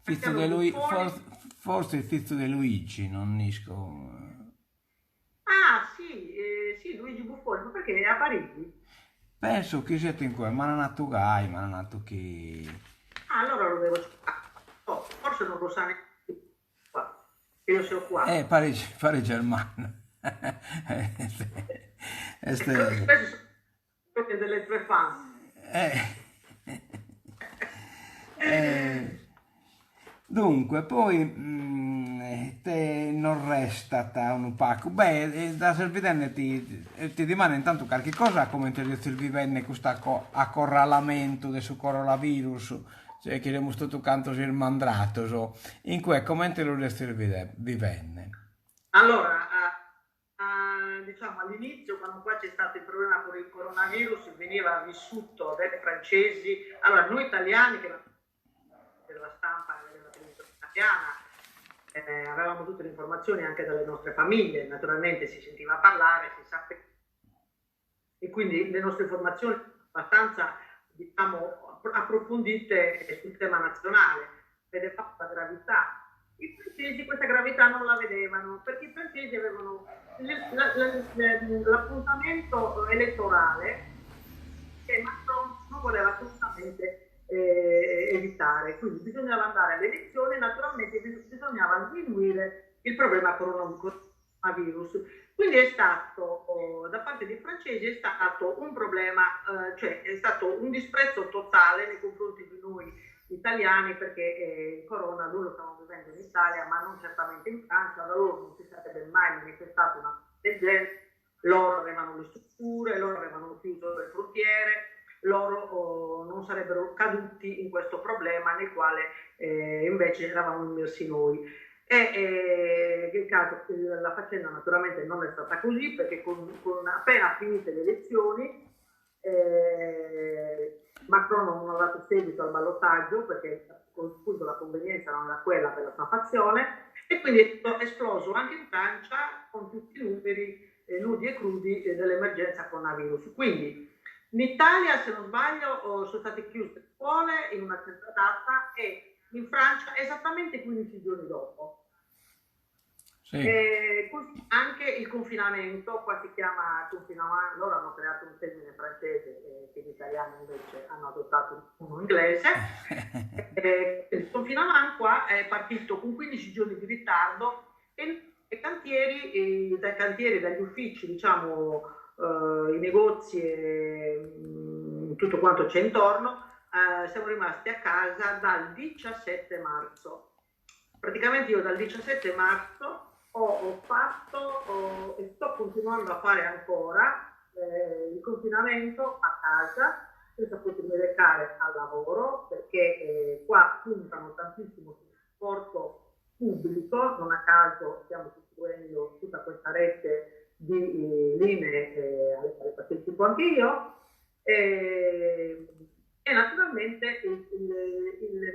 Fizzo de Lui, forse il Fizzo de Luigi, non Nisco. Ah, sì, sì, Luigi Buffoni, ma perché è a Parigi? Penso che siete in qua, ma non ha tu gai, ma non ha tu chi. Ah, allora lo devo cercare. Oh, forse non lo sa neanche qua, che io sia qua. Parigi germano. Queste sono delle tue fan. Dunque, poi te non resta un pacco. Beh, da Servivenne ti rimane intanto qualche cosa come te Servivenne questo accorralamento del suo coronavirus, cioè che abbiamo stato canto il mandrato, so. In cui come te lo Servivenne? Allora, diciamo all'inizio, quando qua c'è stato il problema con il coronavirus, veniva vissuto dai francesi. Allora, noi italiani, che della stampa e della televisione italiana, avevamo tutte le informazioni anche dalle nostre famiglie, naturalmente si sentiva parlare, si sapeva, e quindi le nostre informazioni abbastanza, diciamo, approfondite sul tema nazionale, vedevamo la gravità. I francesi questa gravità non la vedevano, perché i francesi avevano l'appuntamento elettorale che Macron non voleva assolutamente evitare, quindi bisognava andare alle elezioni e naturalmente bisognava sminuire il problema coronavirus. Quindi è stato, da parte dei francesi, è stato un problema, cioè è stato un disprezzo totale nei confronti di noi italiani, perché il corona noi lo stiamo vivendo in Italia, ma non certamente in Francia. Da loro non si sarebbe mai manifestato una del genere. Loro avevano le strutture, loro avevano chiuso le frontiere, loro non sarebbero caduti in questo problema nel quale invece eravamo immersi noi. Il caso, la faccenda naturalmente non è stata così, perché con appena finite le elezioni Macron non ha dato seguito al ballottaggio, perché appunto la convenienza non era quella per la sua fazione, e quindi è esploso anche in Francia con tutti i numeri nudi e crudi dell'emergenza coronavirus. Quindi in Italia, se non sbaglio, sono state chiuse le scuole in una certa data, e in Francia esattamente 15 giorni dopo. Sì. Anche il confinamento, qua si chiama confinamento, loro hanno creato un termine francese che gli italiani invece hanno adottato uno inglese. Il confinamento qua è partito con 15 giorni di ritardo, e dai cantieri, dagli uffici, diciamo, i negozi e tutto quanto c'è intorno, siamo rimasti a casa dal 17 marzo. Praticamente io dal 17 marzo ho fatto e sto continuando a fare ancora il confinamento a casa, senza potermi recare al lavoro, perché qua puntano tantissimo sul trasporto pubblico. Non a caso stiamo costruendo tutta questa rete di linee alle partecipo anche io, e naturalmente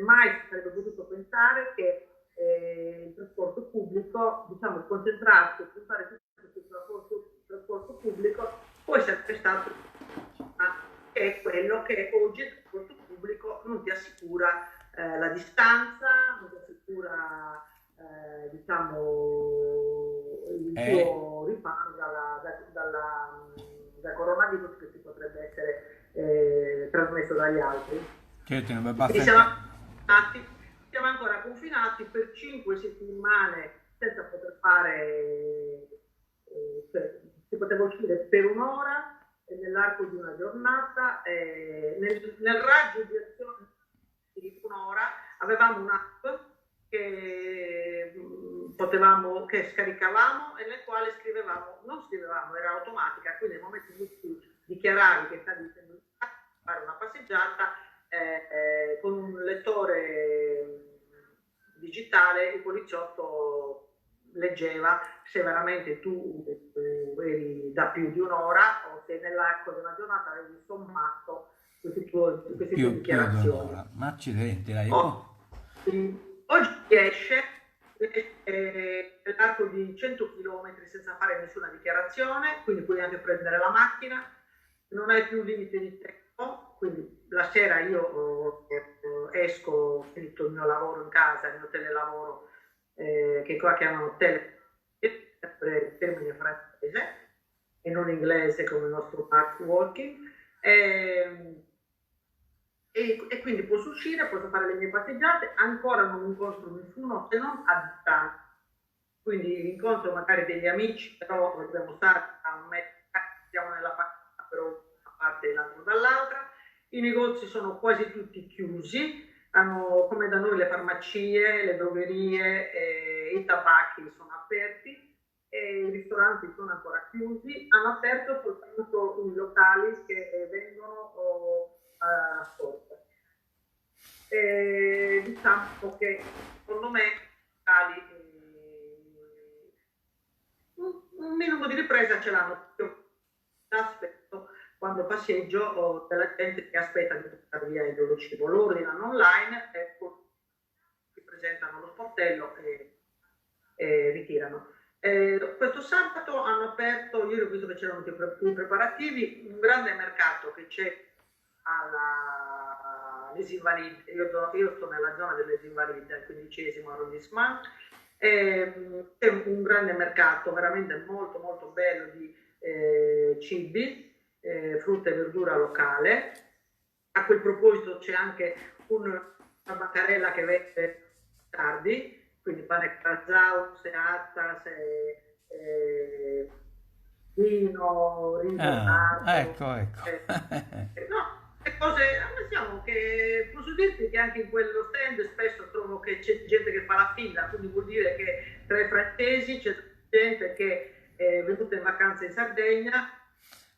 mai si sarebbe potuto pensare che il trasporto pubblico, diciamo, concentrarsi e puntare tutto sul trasporto pubblico poi sarebbe stato è quello che oggi il trasporto pubblico non ti assicura la distanza, non ti assicura diciamo il tuo riparo dal coronavirus che si potrebbe essere trasmesso dagli altri. Certo, siamo ancora confinati per 5 settimane senza poter fare, cioè, si poteva uscire per un'ora nell'arco di una giornata, nel raggio di azione di un'ora avevamo un'app che scaricavamo e nel quale era automatica, quindi nel momento in cui tu dichiaravi che stavi facendo fare una passeggiata, con un lettore digitale il poliziotto leggeva se veramente tu eri da più di un'ora o se nell'arco di una giornata avevi sommato queste tue dichiarazioni. Ma accidenti, dai. Oggi esce nell'arco di 100 km senza fare nessuna dichiarazione, quindi puoi anche prendere la macchina, non hai più limite di tempo, quindi la sera io esco, ho finito il mio lavoro in casa, il mio telelavoro, che qua chiamano il termine francese e non inglese come il nostro smart working. E quindi posso uscire, posso fare le mie passeggiate, ancora non incontro nessuno se non a distanza. Quindi incontro magari degli amici, però dobbiamo stare a un metro, siamo nella parte, però una parte e l'altro dall'altra. I negozi sono quasi tutti chiusi, hanno come da noi le farmacie, le drogherie, i tabacchi sono aperti e i ristoranti sono ancora chiusi, hanno aperto soltanto i locali che vendono a scorta. Diciamo che secondo me un minimo di ripresa ce l'hanno. Io aspetto quando passeggio della gente che aspetta di portare via il loro cibo, lo ordinano online e poi si presentano allo sportello e ritirano. Questo sabato hanno aperto, ieri ho visto che c'erano i preparativi, un grande mercato che c'è all'Es Invalides, io sto nella zona dell'Es Invalides, al 15° arrondissement, è un grande mercato veramente molto molto bello di cibi, frutta e verdura locale. A quel proposito c'è anche una bancarella che vende tardi, quindi pane calzao, seata, vino, riso, ecco. no, le cose, diciamo che posso dirti che anche in quello stand spesso trovo che c'è gente che fa la fila, quindi vuol dire che tra i francesi c'è gente che è venuta in vacanza in Sardegna.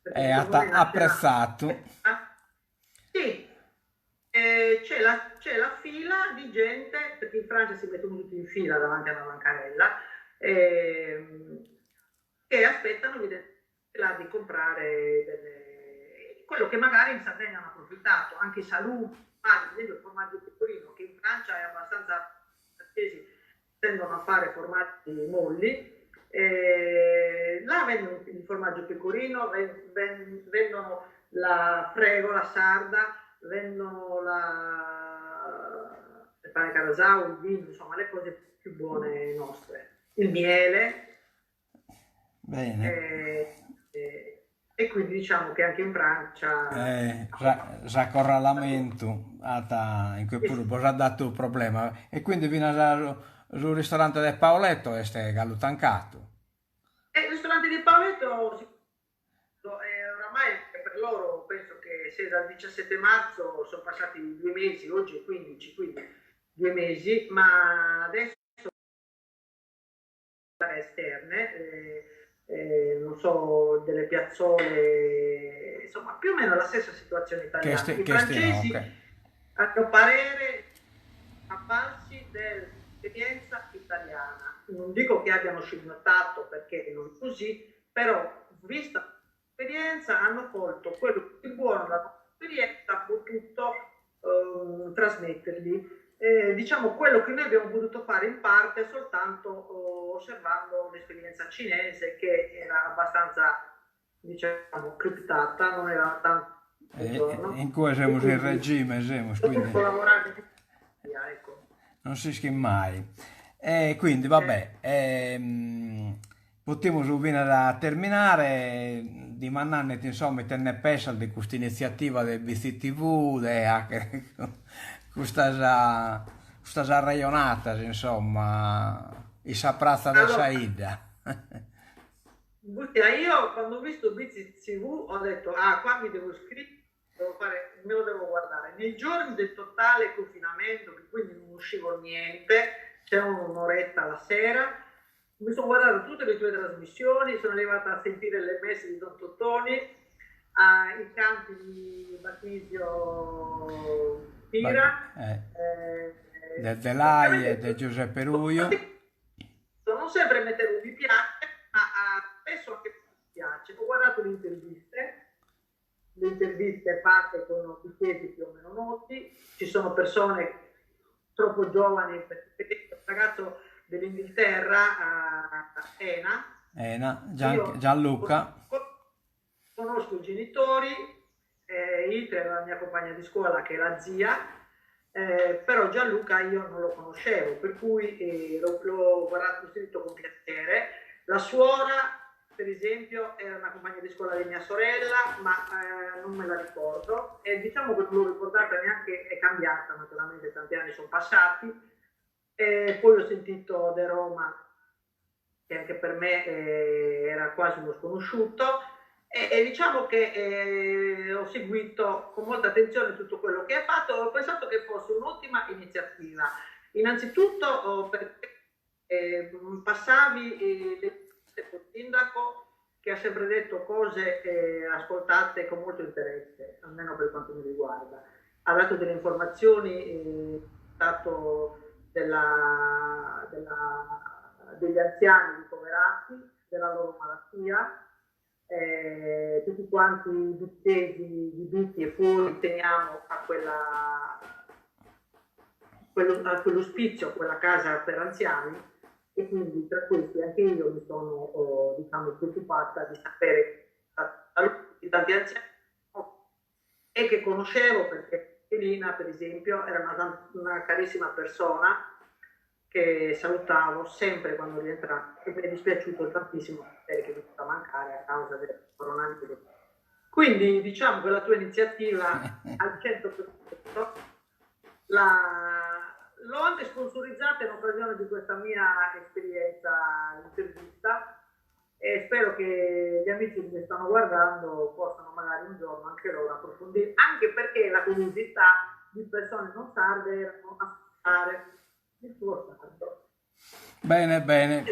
È apprezzato. Sì, c'è la fila di gente, perché in Francia si mettono tutti in fila davanti a una bancarella, che aspettano evidentemente di comprare quello che magari in Sardegna hanno approfittato, anche i saluti, ad esempio il formaggio pecorino, che in Francia è abbastanza, francesi tendono a fare formaggi molli, là vendono il formaggio pecorino, vendono la fregola sarda, vendono il pane carasau, il vino, insomma le cose più buone nostre, il miele. Bene. E quindi diciamo che anche in Francia raccorralamento in cui pure ha dato un problema e quindi viene sul ristorante del Paoletto e stai gallutancato. Il ristorante di Paoletto oramai per loro penso che se dal 17 marzo sono passati 2 mesi, oggi è 15, quindi 2 mesi, ma adesso esterne, non so, delle piazzole, insomma più o meno la stessa situazione italiana. I francesi hanno parere avvalsi dell'esperienza italiana, non dico che abbiano scimmiottato perché non è così, però vista l'esperienza hanno colto quello di buono dalla nostra esperienza, ha potuto trasmetterli. Diciamo quello che noi abbiamo potuto fare in parte soltanto osservando l'esperienza cinese, che era abbastanza, diciamo, criptata, non era tanto in cui siamo in regime, quindi ecco. Non si schimma mai. Quindi vabbè, potremmo subire a terminare di mannarne insomma tenne pesa di questa iniziativa del BCTV, questa raionata, insomma, i saprazza del Saida. Io quando ho visto BCTV ho detto, qua mi devo iscrivere, me lo devo guardare. Nei giorni del totale confinamento, quindi non uscivo niente, c'era un'oretta la sera, mi sono guardato tutte le tue trasmissioni, sono arrivata a sentire le messe di Don Tottoni, i canti di Batisio Pira, del Delai e del Giuseppe Ruio. Non sempre mettere un mi piace, ma spesso anche mi piace. Ho guardato le interviste fatte con ospiti più o meno noti, ci sono persone troppo giovani, perché il ragazzo dell'Inghilterra a Ena. Gianluca. Conosco i genitori, Ite era la mia compagna di scuola che è la zia, però Gianluca io non lo conoscevo, per cui l'ho guardato scritto con piacere. La suora, per esempio, era una compagna di scuola di mia sorella, ma non me la ricordo, e diciamo che non l'ho ricordata neanche, è cambiata naturalmente, tanti anni sono passati. Poi ho sentito De Roma, che anche per me era quasi uno sconosciuto, e diciamo che ho seguito con molta attenzione tutto quello che ha fatto. Ho pensato che fosse un'ottima iniziativa, innanzitutto perché passavi col sindaco, che ha sempre detto cose ascoltate con molto interesse, almeno per quanto mi riguarda. Ha dato delle informazioni, dato degli anziani ricoverati, della loro malattia, tutti quanti difesi, diritti e fuori teniamo a quell'ospizio, quella casa per anziani, e quindi tra questi anche io mi sono diciamo preoccupata di sapere la salute di tanti anziani e che conoscevo, perché Elina per esempio era una carissima persona che salutavo sempre quando rientravo, e mi è dispiaciuto tantissimo che è venuta a mancare a causa del coronavirus. Quindi diciamo che la tua iniziativa al 100% l'ho anche sponsorizzata in occasione di questa mia esperienza intervista, e spero che gli amici che mi stanno guardando possano magari un giorno anche loro approfondire, anche perché la curiosità di persone non sarde era ascoltare il tuo sardo. Bene, bene.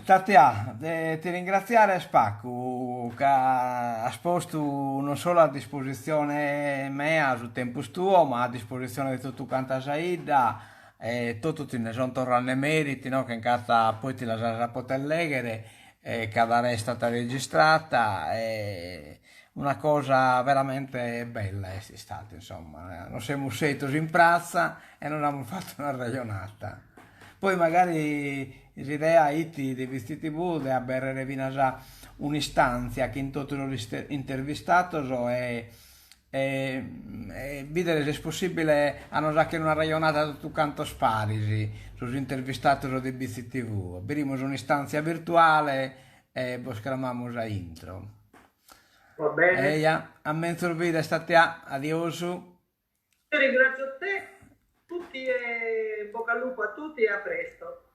Tatia, ti ringraziare Spacco che ha posto non solo a disposizione mia sul tempo tuo, ma a disposizione di tutto quanto Saida, e tutti ne sono tornati meriti, no? Che in casa poi ti la poter leggere, che è stata registrata, e una cosa veramente bella è stata, insomma. Non siamo usciti in piazza e non abbiamo fatto una ragionata. Poi magari l'idea iti di Visti TV di avere già un'istanza che in tutto l'intervistato e vedere se è possibile hanno già che una ragionata tutto canto sparisi sugli intervistati di Visti TV. Abbiamo un'istanza virtuale e scramamo già intro. Va bene. A mezzo video Tatia, adios. Io ringrazio te, tutti, e in bocca al lupo a tutti e a presto.